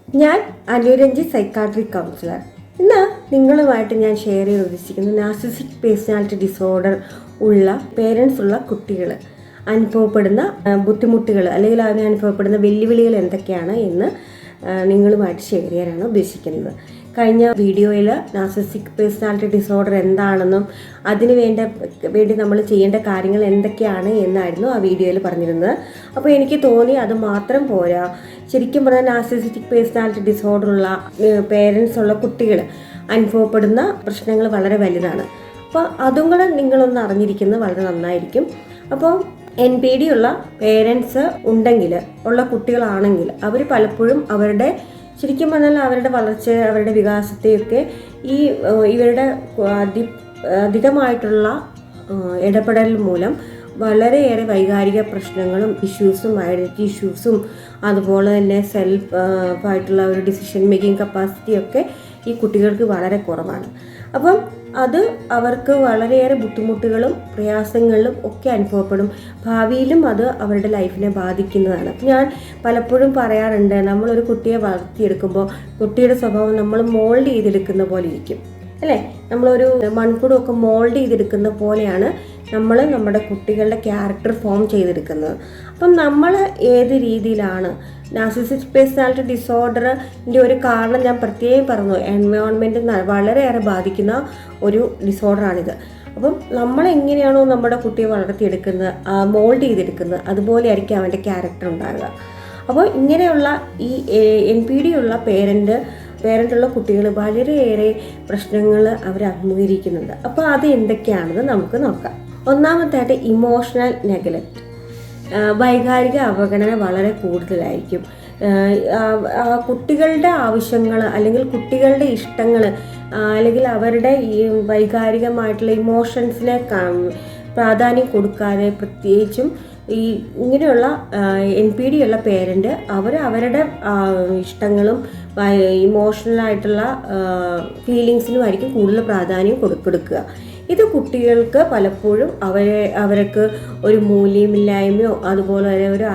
ഞാൻ അനുരഞ്ജി psychiatric councillor. ഇന്ന് നിങ്ങളുമായിട്ട് ഞാൻ ഷെയർ ചെയ്യാൻ ഉദ്ദേശിക്കുന്നത് നാർസിസിക് പേഴ്സണാലിറ്റി ഡിസോർഡർ ഉള്ള പേരൻസ് ഉള്ള കുട്ടികൾ അനുഭവപ്പെടുന്ന ബുദ്ധിമുട്ടുകൾ അല്ലെങ്കിൽ അതിന് അനുഭവപ്പെടുന്ന വെല്ലുവിളികൾ എന്തൊക്കെയാണ് എന്ന് നിങ്ങളുമായിട്ട് ഷെയർ ചെയ്യാനാണ് ഉദ്ദേശിക്കുന്നത്. കഴിഞ്ഞ വീഡിയോയിൽ നാർസിസിക് പേഴ്സണാലിറ്റി ഡിസോർഡർ എന്താണെന്നും അതിന് വേണ്ടി നമ്മൾ ചെയ്യേണ്ട കാര്യങ്ങൾ എന്തൊക്കെയാണ് എന്നായിരുന്നു ആ വീഡിയോയിൽ പറഞ്ഞിരുന്നത്. അപ്പോൾ എനിക്ക് തോന്നി അത് മാത്രം പോരാ, ശരിക്കും പറഞ്ഞാൽ നാർസിസിക് പേഴ്സണാലിറ്റി ഡിസോർഡർ ഉള്ള പേരൻസ് ഉള്ള കുട്ടികൾ അനുഭവപ്പെടുന്ന പ്രശ്നങ്ങൾ വളരെ വലുതാണ്. അപ്പോൾ അതും കൂടെ നിങ്ങളൊന്ന് അറിഞ്ഞിരിക്കുന്നത് വളരെ നന്നായിരിക്കും. അപ്പോൾ NPD ഉള്ള പേരൻസ് ഉണ്ടെങ്കിൽ, ഉള്ള കുട്ടികളാണെങ്കിൽ അവർ പലപ്പോഴും അവരുടെ ശരിക്കും പറഞ്ഞാൽ അവരുടെ വളർച്ച, അവരുടെ വികാസത്തെയൊക്കെ ഇവരുടെ അധികമായിട്ടുള്ള ഇടപെടൽ മൂലം വളരെയേറെ വൈകാരിക പ്രശ്നങ്ങളും ഇഷ്യൂസും ഐഡൻറ്റിറ്റി ഇഷ്യൂസും അതുപോലെ തന്നെ ആയിട്ടുള്ള ഒരു ഡിസിഷൻ മേക്കിംഗ് കപ്പാസിറ്റിയൊക്കെ ഈ കുട്ടികൾക്ക് വളരെ കുറവാണ്. അപ്പം അത് അവർക്ക് വളരെയേറെ ബുദ്ധിമുട്ടുകളും പ്രയാസങ്ങളിലും ഒക്കെ അനുഭവപ്പെടും. ഭാവിയിലും അത് അവരുടെ ലൈഫിനെ ബാധിക്കുന്നതാണ്. ഞാൻ പലപ്പോഴും പറയാറുണ്ട്, നമ്മളൊരു കുട്ടിയെ വളർത്തിയെടുക്കുമ്പോൾ കുട്ടിയുടെ സ്വഭാവം നമ്മൾ മോൾഡ് ചെയ്തെടുക്കുന്ന പോലെ ഇരിക്കും, അല്ലേ? നമ്മളൊരു മൺകുടമൊക്കെ മോൾഡ് ചെയ്തെടുക്കുന്ന പോലെയാണ് നമ്മൾ നമ്മുടെ കുട്ടികളുടെ ക്യാരക്ടർ ഫോം ചെയ്തെടുക്കുന്നത്. അപ്പം നമ്മൾ ഏത് രീതിയിലാണ് നാർസിസിക് പേഴ്സണാലിറ്റി ഡിസോർഡറിൻ്റെ ഒരു കാരണം ഞാൻ പ്രത്യേകം പറഞ്ഞു, എൻവയോൺമെൻറ്റ് വളരെയേറെ ബാധിക്കുന്ന ഒരു ഡിസോർഡറാണിത്. അപ്പം നമ്മളെങ്ങനെയാണോ നമ്മുടെ കുട്ടിയെ വളർത്തിയെടുക്കുന്നത്, മോൾഡ് ചെയ്തെടുക്കുന്നത്, അതുപോലെ ആയിരിക്കും അവൻ്റെ ക്യാരക്ടർ ഉണ്ടാകുക. അപ്പോൾ ഇങ്ങനെയുള്ള ഈ NPD ഉള്ള പേരൻ്റുള്ള കുട്ടികൾ വളരെയേറെ പ്രശ്നങ്ങൾ അവർ അഭിമുഖീകരിക്കുന്നുണ്ട്. അപ്പോൾ അത് എന്തൊക്കെയാണെന്ന് നമുക്ക് നോക്കാം. ഒന്നാമത്തായിട്ട് ഇമോഷണൽ നെഗ്ലക്റ്റ്, വൈകാരിക അവഗണന വളരെ കൂടുതലായിരിക്കും. കുട്ടികളുടെ ആവശ്യങ്ങൾ അല്ലെങ്കിൽ കുട്ടികളുടെ ഇഷ്ടങ്ങൾ അല്ലെങ്കിൽ അവരുടെ ഈ വൈകാരികമായിട്ടുള്ള ഇമോഷൻസിനെ പ്രാധാന്യം കൊടുക്കാതെ, പ്രത്യേകിച്ചും ഈ ഇങ്ങനെയുള്ള NPD ഉള്ള പേരൻ്റ് അവരുടെ ഇഷ്ടങ്ങളും ഇമോഷണലായിട്ടുള്ള ഫീലിങ്സിനുമായിരിക്കും കൂടുതൽ പ്രാധാന്യം കൊടുക്കുക. ഇത് കുട്ടികൾക്ക് പലപ്പോഴും അവർക്ക് ഒരു മൂല്യമില്ലായ്മയോ അതുപോലെ തന്നെ ഒരു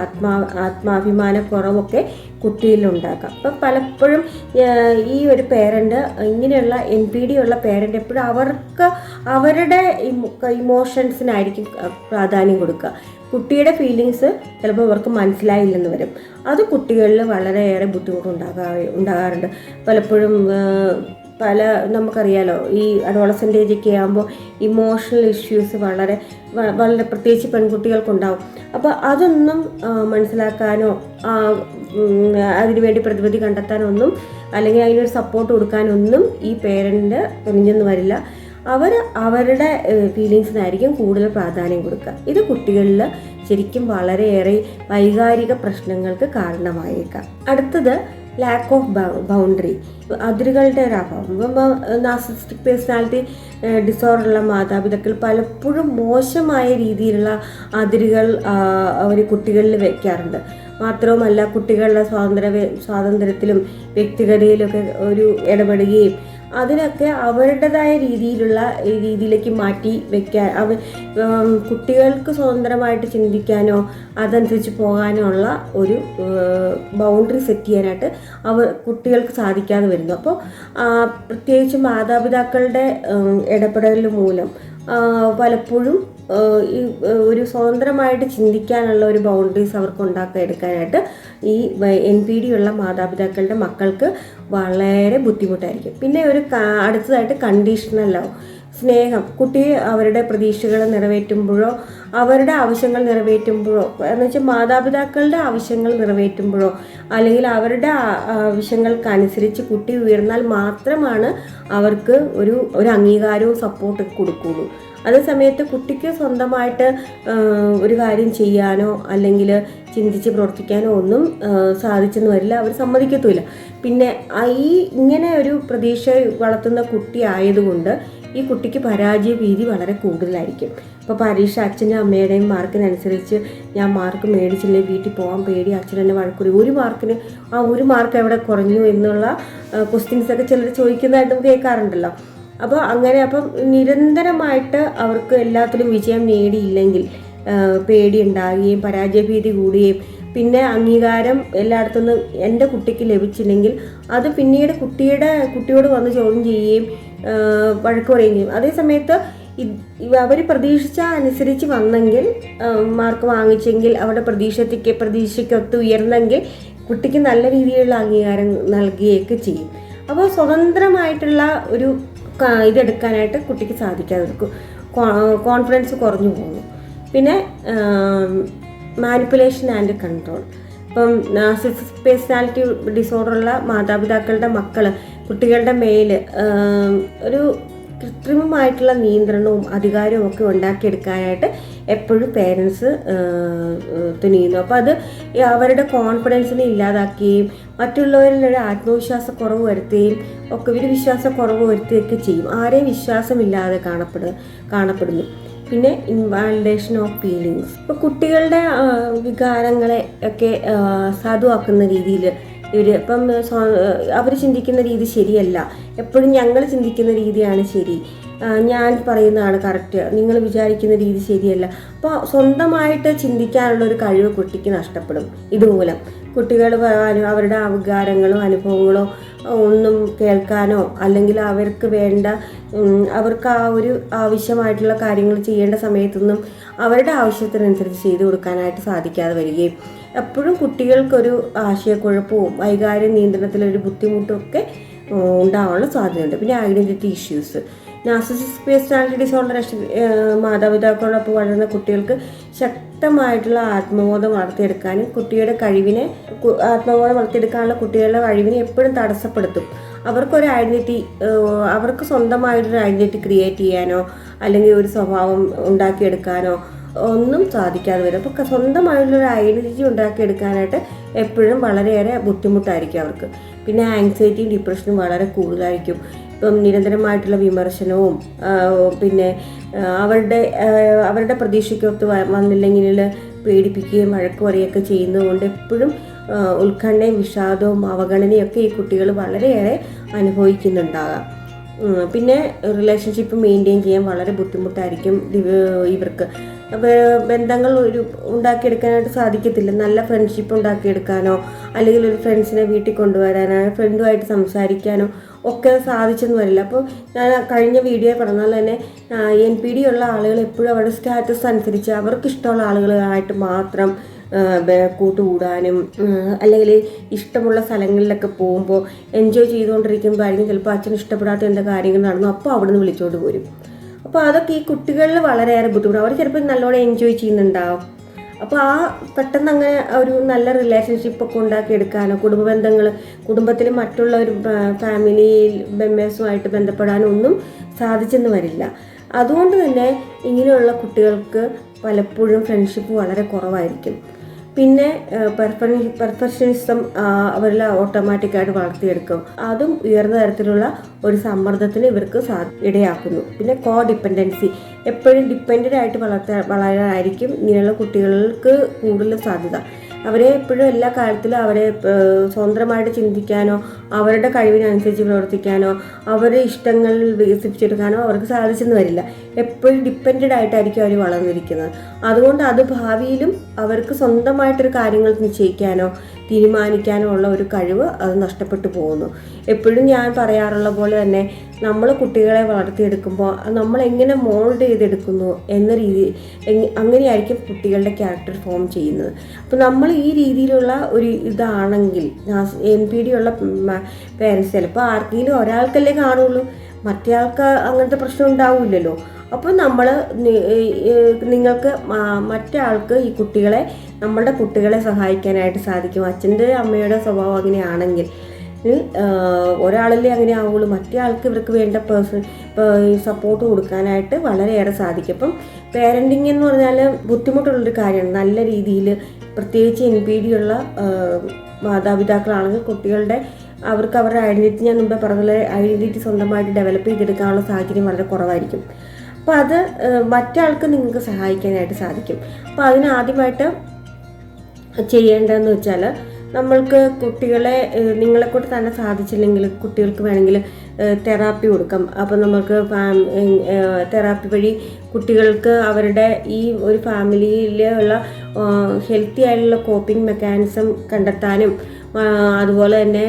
ആത്മാഭിമാനക്കുറവൊക്കെ കുട്ടിയിലുണ്ടാക്കാം. അപ്പം പലപ്പോഴും ഈ ഒരു പേരൻ്റ്, ഇങ്ങനെയുള്ള NPD ഉള്ള പേരൻ്റ് എപ്പോഴും അവരുടെ ഇമോഷൻസിനായിരിക്കും പ്രാധാന്യം കൊടുക്കുക. കുട്ടിയുടെ ഫീലിങ്സ് ചിലപ്പോൾ അവർക്ക് മനസ്സിലായില്ലെന്ന് വരും. അത് കുട്ടികളിൽ വളരെയേറെ ഉണ്ടാകാറുണ്ട്. പലപ്പോഴും നമുക്കറിയാലോ, ഈ അഡോളസൻ്റ് ഏജൊക്കെ ആകുമ്പോൾ ഇമോഷണൽ ഇഷ്യൂസ് വളരെ പ്രത്യേകിച്ച് പെൺകുട്ടികൾക്കുണ്ടാവും. അപ്പോൾ അതൊന്നും മനസ്സിലാക്കാനോ അതിനുവേണ്ടി പ്രതിവിധി കണ്ടെത്താനോ ഒന്നും, അല്ലെങ്കിൽ അതിനൊരു സപ്പോർട്ട് കൊടുക്കാനൊന്നും ഈ പേരൻ്റ് തുനിഞ്ഞെന്ന് വരില്ല. അവരുടെ ഫീലിങ്സിനായിരിക്കും കൂടുതൽ പ്രാധാന്യം കൊടുക്കുക. ഇത് കുട്ടികളിൽ ശരിക്കും വളരെയേറെ വൈകാരിക പ്രശ്നങ്ങൾക്ക് കാരണമായേക്കാം. അടുത്തത് ലാക്ക് ഓഫ് ബൗണ്ടറി, അതിരുകളുടെ ഒരു അഭാവം. നാർസിസിക് പേഴ്സണാലിറ്റി ഡിസോർഡറുള്ള മാതാപിതാക്കൾ പലപ്പോഴും മോശമായ രീതിയിലുള്ള അതിരുകൾ അവർ കുട്ടികളിൽ വയ്ക്കാറുണ്ട്. മാത്രവുമല്ല, കുട്ടികളുടെ സ്വാതന്ത്ര്യത്തിലും വ്യക്തിഗതയിലൊക്കെ ഒരു ഇടപെടുകയും അതിനൊക്കെ അവരുടേതായ രീതിയിലേക്ക് മാറ്റി വയ്ക്കാൻ, കുട്ടികൾക്ക് സ്വതന്ത്രമായിട്ട് ചിന്തിക്കാനോ അതനുസരിച്ച് പോകാനോ ഉള്ള ഒരു ബൗണ്ടറി സെറ്റ് ചെയ്യാനായിട്ട് കുട്ടികൾക്ക് സാധിക്കാതെ വരുന്നു. അപ്പോൾ പ്രത്യേകിച്ച് മാതാപിതാക്കളുടെ ഇടപെടൽ മൂലം പലപ്പോഴും ഈ ഒരു സ്വതന്ത്രമായിട്ട് ചിന്തിക്കാനുള്ള ഒരു ബൗണ്ടറീസ് അവർക്ക് എടുക്കാനായിട്ട് ഈ NPD ഉള്ള മാതാപിതാക്കളുടെ മക്കൾക്ക് വളരെ ബുദ്ധിമുട്ടായിരിക്കും. പിന്നെ അടുത്തതായിട്ട് കണ്ടീഷണൽ ലവ്, സ്നേഹം. കുട്ടി അവരുടെ പ്രതീക്ഷകൾ നിറവേറ്റുമ്പോഴോ അവരുടെ ആവശ്യങ്ങൾ നിറവേറ്റുമ്പോഴോ, എന്ന് വെച്ചാൽ മാതാപിതാക്കളുടെ ആവശ്യങ്ങൾ നിറവേറ്റുമ്പോഴോ അല്ലെങ്കിൽ അവരുടെ ആവശ്യങ്ങൾക്കനുസരിച്ച് കുട്ടി ഉയർന്നാൽ മാത്രമാണ് അവർക്ക് ഒരു അംഗീകാരവും സപ്പോർട്ടൊക്കെ കൊടുക്കുകയുള്ളൂ. അതേസമയത്ത് കുട്ടിക്ക് സ്വന്തമായിട്ട് ഒരു കാര്യം ചെയ്യാനോ അല്ലെങ്കിൽ ചിന്തിച്ച് പ്രവർത്തിക്കാനോ ഒന്നും സാധിച്ചെന്ന് വരില്ല, അവർ സമ്മതിക്കത്തുമില്ല. പിന്നെ ഇങ്ങനെ ഒരു പ്രതീക്ഷ വളർത്തുന്ന കുട്ടി ആയതുകൊണ്ട് ഈ കുട്ടിക്ക് പരാജയ ഭീതി വളരെ കൂടുതലായിരിക്കും. ഇപ്പോൾ പരീക്ഷ അച്ഛൻ്റെയും അമ്മയുടെയും മാർക്കിനനുസരിച്ച് ഞാൻ മാർക്ക് മേടിച്ചില്ലെങ്കിൽ വീട്ടിൽ പോകാൻ പേടി, അച്ഛൻ എന്നെ വഴക്കുറി, ഒരു മാർക്ക് എവിടെ കുറഞ്ഞു എന്നുള്ള ക്വസ്റ്റ്യൻസൊക്കെ ചിലർ ചോദിക്കുന്നതായിട്ട് നമുക്ക് കേൾക്കാറുണ്ടല്ലോ. അപ്പം നിരന്തരമായിട്ട് അവർക്ക് എല്ലാത്തിലും വിജയം നേടിയില്ലെങ്കിൽ പേടി ഉണ്ടാകുകയും പരാജയഭീതി കൂടുകയും പിന്നെ അംഗീകാരം എല്ലായിടത്തുനിന്നും എൻ്റെ കുട്ടിക്ക് ലഭിച്ചില്ലെങ്കിൽ അത് പിന്നീട് കുട്ടിയോട് വന്ന് ചോദ്യം ചെയ്യുകയും വഴക്ക് പറയുകയും ചെയ്യും. അതേസമയത്ത് അവർ പ്രതീക്ഷിച്ച അനുസരിച്ച് വന്നെങ്കിൽ, മാർക്ക് വാങ്ങിച്ചെങ്കിൽ, അവരുടെ പ്രതീക്ഷയ്ക്കൊത്ത് ഉയർന്നെങ്കിൽ കുട്ടിക്ക് നല്ല രീതിയിലുള്ള അംഗീകാരം നൽകുകയൊക്കെ ചെയ്യും. അപ്പോൾ സ്വതന്ത്രമായിട്ടുള്ള ഒരു ഇതെടുക്കാനായിട്ട് കുട്ടിക്ക് സാധിക്കാതെ കോൺഫിഡൻസ് കുറഞ്ഞു പോകുന്നു. പിന്നെ മാനിപ്പുലേഷൻ ആൻഡ് കൺട്രോൾ. ഇപ്പം നാർസിസിസ്റ്റിക് പേഴ്സണാലിറ്റി ഡിസോർഡറുള്ള മാതാപിതാക്കളുടെ കുട്ടികളുടെ മേൽ ഒരു കൃത്രിമമായിട്ടുള്ള നിയന്ത്രണവും അധികാരവും ഒക്കെ ഉണ്ടാക്കിയെടുക്കാനായിട്ട് എപ്പോഴും പേരൻസ് തുനിയുന്നു. അപ്പോൾ അത് അവരുടെ കോൺഫിഡൻസിനെ ഇല്ലാതാക്കുകയും മറ്റുള്ളവരിലൊരു ആത്മവിശ്വാസക്കുറവ് വരുത്തുകയും ഒക്കെ, ഇവർ വിശ്വാസക്കുറവ് വരുത്തുകയൊക്കെ ചെയ്യും. ആരെയും വിശ്വാസമില്ലാതെ കാണപ്പെടുന്നു. പിന്നെ ഇൻവാലിഡേഷൻ ഓഫ് ഫീലിങ്സ്. ഇപ്പോൾ കുട്ടികളുടെ വികാരങ്ങളെ ഒക്കെ സാധുവാക്കുന്ന രീതിയിൽ ഇപ്പം അവർ ചിന്തിക്കുന്ന രീതി ശരിയല്ല, എപ്പോഴും ഞങ്ങൾ ചിന്തിക്കുന്ന രീതിയാണ് ശരി, ഞാൻ പറയുന്നതാണ് കറക്റ്റ്, നിങ്ങൾ വിചാരിക്കുന്ന രീതി ശരിയല്ല. അപ്പോൾ സ്വന്തമായിട്ട് ചിന്തിക്കാനുള്ള ഒരു കഴിവ് കുട്ടിക്ക് നഷ്ടപ്പെടും. ഇതുമൂലം കുട്ടികൾ അവരുടെ വികാരങ്ങളോ അനുഭവങ്ങളോ ഒന്നും കേൾക്കാനോ അല്ലെങ്കിൽ അവർക്ക് ആ ഒരു ആവശ്യമായിട്ടുള്ള കാര്യങ്ങൾ ചെയ്യേണ്ട സമയത്തൊന്നും അവരുടെ ആവശ്യത്തിനനുസരിച്ച് ചെയ്തു കൊടുക്കാനായിട്ട് സാധിക്കാതെ വരികയും എപ്പോഴും കുട്ടികൾക്കൊരു ആശയക്കുഴപ്പവും വൈകാരിക നിയന്ത്രണത്തിലൊരു ബുദ്ധിമുട്ടും ഒക്കെ ഉണ്ടാവാനുള്ള സാധ്യതയുണ്ട്. പിന്നെ identity issues. Narcissistic personality disorder മാതാപിതാക്കളോടൊപ്പം വളരുന്ന കുട്ടികൾക്ക് ശക്തമായിട്ടുള്ള ആത്മബോധം വളർത്തിയെടുക്കാനും വളർത്തിയെടുക്കാനുള്ള കുട്ടികളുടെ കഴിവിനെ എപ്പോഴും തടസ്സപ്പെടുത്തും. അവർക്ക് സ്വന്തമായിട്ടൊരു ഐഡൻറ്റിറ്റി ക്രിയേറ്റ് ചെയ്യാനോ അല്ലെങ്കിൽ ഒരു സ്വഭാവം ഉണ്ടാക്കിയെടുക്കാനോ ഒന്നും സാധിക്കാതെ വരും. അപ്പോൾ സ്വന്തമായിട്ടുള്ളൊരു ഐഡൻറ്റിറ്റി ഉണ്ടാക്കിയെടുക്കാനായിട്ട് എപ്പോഴും വളരെയേറെ ബുദ്ധിമുട്ടായിരിക്കും അവർക്ക്. പിന്നെ ആങ്സൈറ്റിയും ഡിപ്രഷനും വളരെ കൂടുതലായിരിക്കും. ഇപ്പം നിരന്തരമായിട്ടുള്ള വിമർശനവും പിന്നെ അവരുടെ പ്രതീക്ഷയ്ക്കൊത്ത് വന്നില്ലെങ്കിൽ പേടിപ്പിക്കുകയും വഴക്ക് പറയുകയൊക്കെ ചെയ്യുന്നതുകൊണ്ട് എപ്പോഴും ഉത്കണ്ഠയും വിഷാദവും അവഗണനയൊക്കെ ഈ കുട്ടികൾ വളരെയേറെ അനുഭവിക്കുന്നുണ്ടാകാം. പിന്നെ റിലേഷൻഷിപ്പ് മെയിൻറ്റെയിൻ ചെയ്യാൻ വളരെ ബുദ്ധിമുട്ടായിരിക്കും ഇവർക്ക്. ബന്ധങ്ങൾ ഉണ്ടാക്കിയെടുക്കാനായിട്ട് സാധിക്കത്തില്ല. നല്ല ഫ്രണ്ട്ഷിപ്പ് ഉണ്ടാക്കിയെടുക്കാനോ അല്ലെങ്കിൽ ഒരു ഫ്രണ്ട്സിനെ വീട്ടിൽ കൊണ്ടുവരാനോ ഫ്രണ്ടുമായിട്ട് സംസാരിക്കാനോ ഒക്കെ സാധിച്ചെന്ന് വരില്ല. അപ്പോൾ ഞാൻ കഴിഞ്ഞ വീഡിയോ പറഞ്ഞാൽ തന്നെ NPD ഉള്ള ആളുകൾ എപ്പോഴും അവരുടെ സ്റ്റാറ്റസ് അനുസരിച്ച് അവർക്കിഷ്ടമുള്ള ആളുകളായിട്ട് മാത്രം കൂട്ടുകൂടാനും അല്ലെങ്കിൽ ഇഷ്ടമുള്ള സ്ഥലങ്ങളിലൊക്കെ പോകുമ്പോൾ എൻജോയ് ചെയ്തുകൊണ്ടിരിക്കുമ്പോഴായിരിക്കും ചിലപ്പോൾ അച്ഛന് ഇഷ്ടപ്പെടാത്ത എന്താ കാര്യങ്ങൾ നടന്നു, അപ്പോൾ അവിടെ നിന്ന് വിളിച്ചോണ്ട് പോരും. അപ്പോൾ അതൊക്കെ ഈ കുട്ടികളിൽ വളരെയേറെ ബുദ്ധിമുട്ട്. അവർ ചിലപ്പോൾ നല്ലോണം എൻജോയ് ചെയ്യുന്നുണ്ടാവും. അപ്പോൾ പെട്ടെന്ന് അങ്ങനെ ഒരു നല്ല റിലേഷൻഷിപ്പൊക്കെ ഉണ്ടാക്കിയെടുക്കാനോ കുടുംബത്തിൽ മറ്റുള്ള ഒരു ഫാമിലി മെമ്പേഴ്സുമായിട്ട് ബന്ധപ്പെടാനോ ഒന്നും സാധിച്ചെന്ന് വരില്ല. അതുകൊണ്ട് തന്നെ ഇങ്ങനെയുള്ള കുട്ടികൾക്ക് പലപ്പോഴും ഫ്രണ്ട്ഷിപ്പ് വളരെ കുറവായിരിക്കും. പിന്നെ പെർഫെക്ഷനിസം അവരിൽ ഓട്ടോമാറ്റിക്കായിട്ട് വളർത്തിയെടുക്കും. അതും ഉയർന്ന തരത്തിലുള്ള ഒരു സമ്മർദ്ദത്തിന് ഇവർക്ക് ഇടയാക്കുന്നു. പിന്നെ ഡിപ്പെൻഡൻസി, എപ്പോഴും ഡിപ്പെൻഡൻ്റ് ആയിട്ട് വളരാനായിരിക്കും ഇങ്ങനെയുള്ള കുട്ടികൾക്ക് കൂടുതൽ സാധ്യത. അവരെ എപ്പോഴും എല്ലാ കാര്യത്തിലും അവരെ സ്വതന്ത്രമായിട്ട് ചിന്തിക്കാനോ അവരുടെ കഴിവിനനുസരിച്ച് പ്രവർത്തിക്കാനോ അവരുടെ ഇഷ്ടങ്ങൾ വികസിപ്പിച്ചെടുക്കാനോ അവർക്ക് സാധിച്ചെന്ന് വരില്ല. എപ്പോഴും ഡിപ്പെൻഡൻ്റ് ആയിട്ടായിരിക്കും അവർ വളർന്നിരിക്കുന്നത്. അതുകൊണ്ട് അത് ഭാവിയിലും അവർക്ക് സ്വന്തമായിട്ടൊരു കാര്യങ്ങൾ നിശ്ചയിക്കാനോ തീരുമാനിക്കാനോ ഉള്ള ഒരു കഴിവ് അത് നഷ്ടപ്പെട്ടു പോകുന്നു. എപ്പോഴും ഞാൻ പറയാറുള്ള പോലെ തന്നെ നമ്മൾ കുട്ടികളെ വളർത്തിയെടുക്കുമ്പോൾ നമ്മൾ എങ്ങനെ മോൾഡ് ചെയ്തെടുക്കുന്നു എന്ന അങ്ങനെയായിരിക്കും കുട്ടികളുടെ ക്യാരക്ടർ ഫോം ചെയ്യുന്നത്. അപ്പോൾ നമ്മൾ ഈ രീതിയിലുള്ള ഒരു ഇതാണെങ്കിൽ NPD ഉള്ള പേരൻസ് ചിലപ്പോൾ ആർക്കെങ്കിലും ഒരാൾക്കല്ലേ കാണുള്ളൂ, മറ്റേ ആൾക്ക് അങ്ങനത്തെ പ്രശ്നം ഉണ്ടാവില്ലല്ലോ. അപ്പോൾ നിങ്ങൾക്ക് മറ്റേ ആൾക്ക് നമ്മളുടെ കുട്ടികളെ സഹായിക്കാനായിട്ട് സാധിക്കും. അച്ഛൻ്റെ അമ്മയുടെ സ്വഭാവം അങ്ങനെയാണെങ്കിൽ ഒരാളല്ലേ അങ്ങനെ ആവുള്ളൂ, മറ്റേ ആൾക്ക് ഇവർക്ക് വേണ്ട സപ്പോർട്ട് കൊടുക്കാനായിട്ട് വളരെയേറെ സാധിക്കും. അപ്പം പേരൻറ്റിങ് എന്ന് പറഞ്ഞാൽ ബുദ്ധിമുട്ടുള്ളൊരു കാര്യമാണ്. നല്ല രീതിയിൽ പ്രത്യേകിച്ച് NPD ഉള്ള മാതാപിതാക്കളാണെങ്കിൽ അവർക്ക് അവരുടെ ഐഡൻറ്റിറ്റി, ഞാൻ മുമ്പേ പറഞ്ഞ ഐഡൻറ്റിറ്റി സ്വന്തമായിട്ട് ഡെവലപ്പ് ചെയ്തെടുക്കാനുള്ള സാഹചര്യം വളരെ കുറവായിരിക്കും. അപ്പോൾ അത് മറ്റാൾക്ക് നിങ്ങൾക്ക് സഹായിക്കാനായിട്ട് സാധിക്കും. അപ്പോൾ അതിനാദ്യമായിട്ട് ചെയ്യേണ്ടതെന്ന് വെച്ചാൽ നമ്മൾക്ക് കുട്ടികളെ നിങ്ങളെക്കൊണ്ട് തന്നെ സാധിച്ചില്ലെങ്കിൽ കുട്ടികൾക്ക് വേണമെങ്കിൽ തെറാപ്പി കൊടുക്കാം. അപ്പോൾ നമുക്ക് തെറാപ്പി വഴി കുട്ടികൾക്ക് അവരുടെ ഈ ഒരു ഫാമിലിയിലുള്ള ഹെൽത്തി ആയിട്ടുള്ള കോപ്പിംഗ് മെക്കാനിസം കണ്ടെത്താനും അതുപോലെ തന്നെ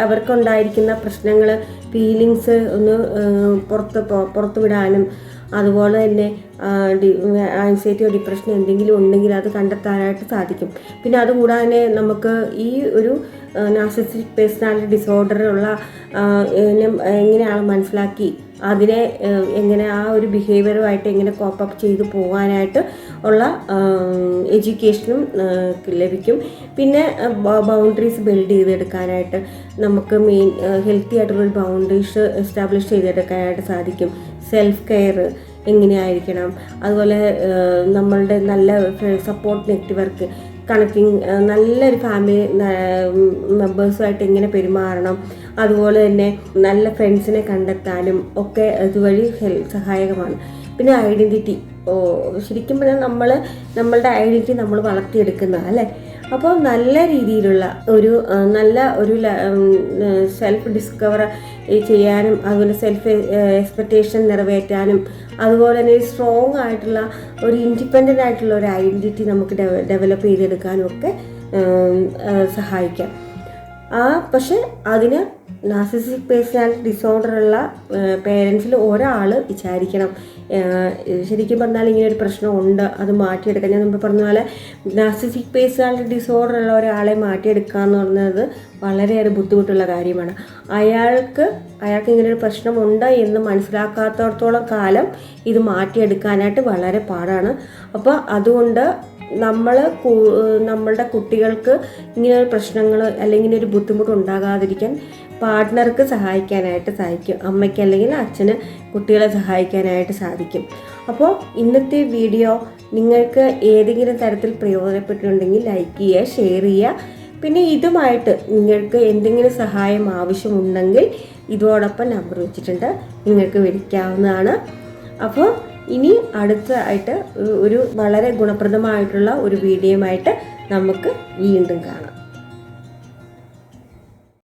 അവർക്കുണ്ടായിരിക്കുന്ന പ്രശ്നങ്ങൾ ഫീലിങ്സ് ഒന്ന് പുറത്തു വിടാനും അതുപോലെ തന്നെ ആൻസൈറ്റിയോ ഡിപ്രഷനോ എന്തെങ്കിലും ഉണ്ടെങ്കിൽ അത് കണ്ടെത്താനായിട്ട് സാധിക്കും. പിന്നെ അതുകൂടാതെ തന്നെ നമുക്ക് ഈ ഒരു നാർസിസിസ്റ്റിക് പേഴ്സണാലിറ്റി ഡിസോർഡറുള്ള എങ്ങനെയാണ് മനസ്സിലാക്കി അതിനെ എങ്ങനെ ആ ഒരു ബിഹേവിയറുമായിട്ട് എങ്ങനെ കോപ്പപ്പ് ചെയ്തു പോകാനായിട്ട് ഉള്ള എഡ്യൂക്കേഷനും ലഭിക്കും. പിന്നെ ബൗണ്ടറീസ് ബിൽഡ് ചെയ്തെടുക്കാനായിട്ട് നമുക്ക് ഹെൽത്തി ആയിട്ടുള്ളൊരു ബൗണ്ടറീസ് എസ്റ്റാബ്ലിഷ് ചെയ്തെടുക്കാനായിട്ട് സാധിക്കും. സെൽഫ് കെയർ എങ്ങനെയായിരിക്കണം, അതുപോലെ നമ്മളുടെ നല്ല സപ്പോർട്ട് നെറ്റ്വർക്ക് കണക്റ്റിംഗ്, നല്ലൊരു ഫാമിലി മെമ്പേഴ്സുമായിട്ട് എങ്ങനെ പെരുമാറണം, അതുപോലെ തന്നെ നല്ല ഫ്രണ്ട്സിനെ കണ്ടെത്താനും ഒക്കെ ഇതുവഴി സഹായകമാണ്. പിന്നെ ഐഡൻറ്റിറ്റി, ശരിക്കും പറഞ്ഞാൽ നമ്മളുടെ ഐഡൻറ്റിറ്റി നമ്മൾ വളർത്തിയെടുക്കുന്നത് അല്ലേ. അപ്പോൾ നല്ല രീതിയിലുള്ള നല്ല ഒരു സെൽഫ് ഡിസ്കവർ ചെയ്യാനും അതുപോലെ സെൽഫ് എക്സ്പെക്റ്റേഷൻ നിറവേറ്റാനും അതുപോലെ തന്നെ സ്ട്രോങ് ആയിട്ടുള്ള ഒരു ഇൻഡിപെൻഡൻ്റ് ആയിട്ടുള്ള ഒരു ഐഡൻറ്റിറ്റി നമുക്ക് ഡെവലപ്പ് ചെയ്തെടുക്കാനും ഒക്കെ സഹായിക്കാം. പക്ഷെ അതിന് നാർസിസിസ്റ്റിക് പേഴ്സണാലിറ്റി ഡിസോർഡറുള്ള പേരൻസിൽ ഒരാൾ വിചാരിക്കണം, ശരിക്കും പറഞ്ഞാൽ ഇങ്ങനെ ഒരു പ്രശ്നം ഉണ്ട്, അത് മാറ്റിയെടുക്കാൻ. ഞാൻ മുമ്പ് പറഞ്ഞ പോലെ നാർസിസിസ്റ്റിക് പേഴ്സണാലിറ്റി ഡിസോർഡറുള്ള ഒരാളെ മാറ്റിയെടുക്കുക എന്ന് പറയുന്നത് വളരെയേറെ ബുദ്ധിമുട്ടുള്ള കാര്യമാണ്. അയാൾക്ക് ഇങ്ങനെ ഒരു പ്രശ്നമുണ്ട് എന്ന് മനസ്സിലാക്കാത്തടത്തോളം കാലം ഇത് മാറ്റിയെടുക്കാനായിട്ട് വളരെ പാടാണ്. അപ്പോൾ അതുകൊണ്ട് നമ്മളുടെ കുട്ടികൾക്ക് ഇങ്ങനെ പ്രശ്നങ്ങൾ അല്ലെങ്കിൽ ഒരു ബുദ്ധിമുട്ട് ഉണ്ടാകാതിരിക്കാൻ പാർട്ട്ണർക്ക് സഹായിക്കാനായിട്ട് സാധിക്കും. അമ്മയ്ക്ക് അല്ലെങ്കിൽ അച്ഛന് കുട്ടികളെ സഹായിക്കാനായിട്ട് സാധിക്കും. അപ്പോൾ ഇന്നത്തെ വീഡിയോ നിങ്ങൾക്ക് ഏതെങ്കിലും തരത്തിൽ പ്രയോജനപ്പെട്ടിട്ടുണ്ടെങ്കിൽ ലൈക്ക് ചെയ്യുക, ഷെയർ ചെയ്യുക. പിന്നെ ഇതുമായിട്ട് നിങ്ങൾക്ക് എന്തെങ്കിലും സഹായം ആവശ്യമുണ്ടെങ്കിൽ ഇതോടൊപ്പം നമ്പർ വെച്ചിട്ടുണ്ട്, നിങ്ങൾക്ക് വിളിക്കാവുന്നതാണ്. അപ്പോൾ ഇനി അടുത്തതായിട്ട് ഒരു വളരെ ഗുണപ്രദമായിട്ടുള്ള ഒരു വീഡിയോയുമായിട്ട് നമുക്ക് വീണ്ടും കാണാം.